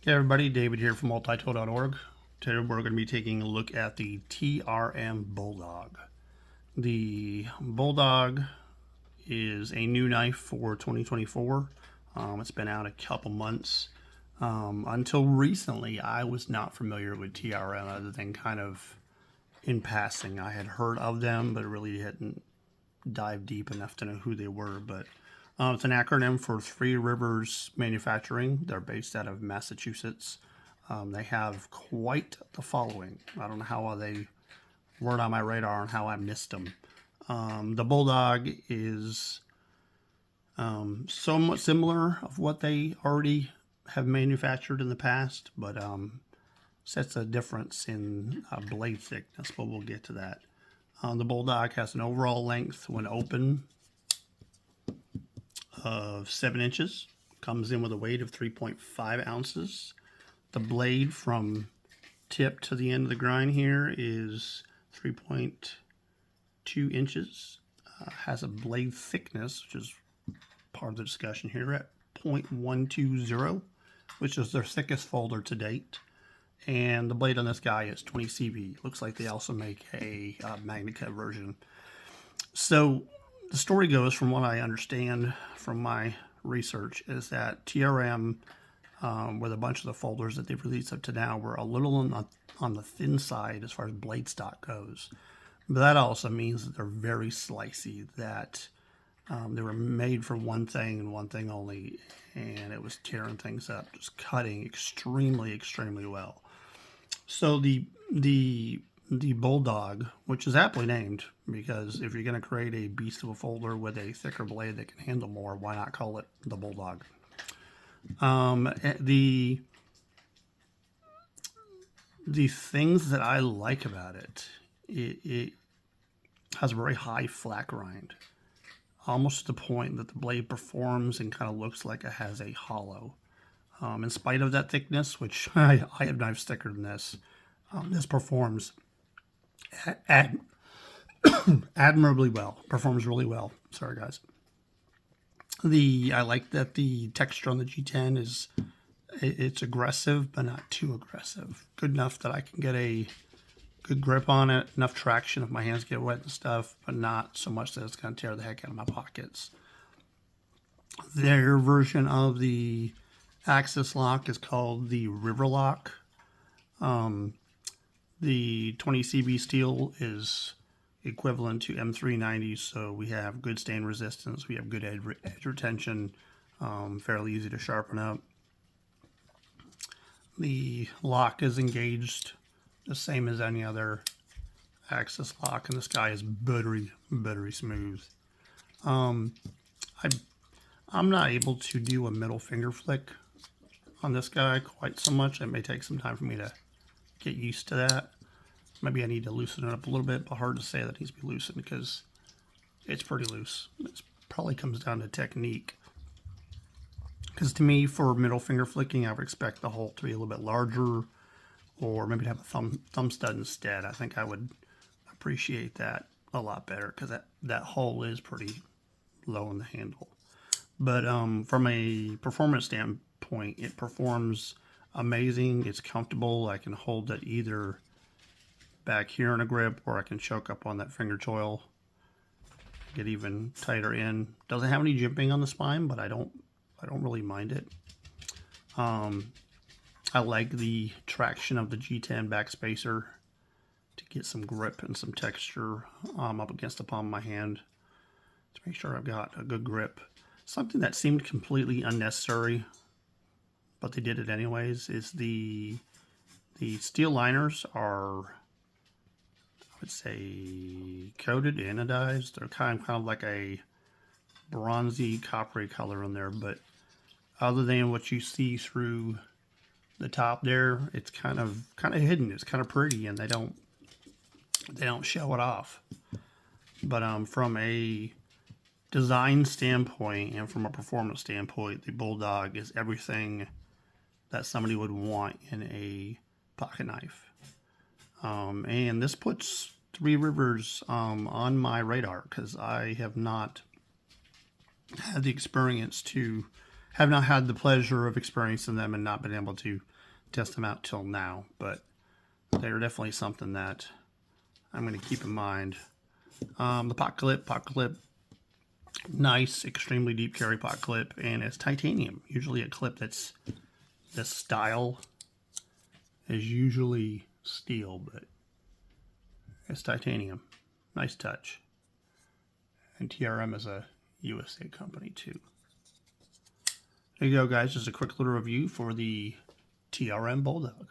Hey everybody, David here from multitool.org. Today we're going to be taking a look at the TRM Bulldog. The Bulldog is a new knife for 2024. It's been out a couple months. Until recently, I was not familiar with TRM other than kind of in passing. I had heard of them, but really hadn't dived deep enough to know who they were. But it's an acronym for Three Rivers Manufacturing. They're based out of Massachusetts. They have quite the following. I don't know how they weren't on my radar and how I missed them. The Bulldog is somewhat similar of what they already have manufactured in the past, but sets a difference in blade thickness, but we'll get to that. The Bulldog has an overall length when open of 7 inches. Comes in with a weight of 3.5 ounces. The blade from tip to the end of the grind here is 3.2 inches. Has a blade thickness, which is part of the discussion here, at 0.120, which is their thickest folder to date. And the blade on this guy is 20 CV. Looks like they also make a magnet cut version. So the story goes, from what I understand from my research, is that TRM, with a bunch of the folders that they've released up to now, were a little on the thin side as far as blade stock goes. But that also means that they're very slicey, that they were made for one thing and one thing only, and it was tearing things up, just cutting extremely, extremely well. So the Bulldog, which is aptly named, because if you're going to create a beast of a folder with a thicker blade that can handle more, why not call it the Bulldog? The things that I like about it, it has a very high flat grind, almost to the point that the blade performs and kind of looks like it has a hollow. In spite of that thickness, which I have knives thicker than this, this performs admirably well. Performs really well. Sorry, guys. I like that the texture on the G10 is, it's aggressive, but not too aggressive. Good enough that I can get a good grip on it, enough traction if my hands get wet and stuff, but not so much that it's going to tear the heck out of my pockets. Their version of the axis lock is called the River Lock. The 20 CB steel is equivalent to M390, so we have good stain resistance, we have good edge retention, fairly easy to sharpen up. The lock is engaged the same as any other axis lock, and this guy is buttery, buttery smooth. I'm not able to do a middle finger flick on this guy quite so much. It may take some time for me to get used to that. Maybe I need to loosen it up a little bit, but hard to say that needs to be loosened because it's pretty loose. It probably comes down to technique. Because to me, for middle finger flicking, I would expect the hole to be a little bit larger, or maybe to have a thumb stud instead. I think I would appreciate that a lot better, because that hole is pretty low in the handle. But from a performance standpoint, it performs amazing. It's comfortable. I can hold it either back here in a grip, or I can choke up on that finger choil, get even tighter in. Doesn't have any jimping on the spine, but I don't really mind it. I like the traction of the G10 backspacer to get some grip and some texture up against the palm of my hand to make sure I've got a good grip. Something that seemed completely unnecessary, but they did it anyways, is the steel liners are, I would say, coated, anodized. They're kind of like a bronzy, coppery color in there, but other than what you see through the top there, it's kind of hidden. It's kind of pretty, and they don't show it off. But from a design standpoint and from a performance standpoint, the Bulldog is everything that somebody would want in a pocket knife. And this puts Three Rivers on my radar, because I have not had the experience to have not had the pleasure of experiencing them and not been able to test them out till now, but they're definitely something that I'm going to keep in mind. The pot clip, nice, extremely deep carry pot clip, and it's titanium. Usually a clip that's this style is usually steel, but it's titanium. Nice touch. And TRM is a USA company too. There you go, guys. Just a quick little review for the TRM Bulldog.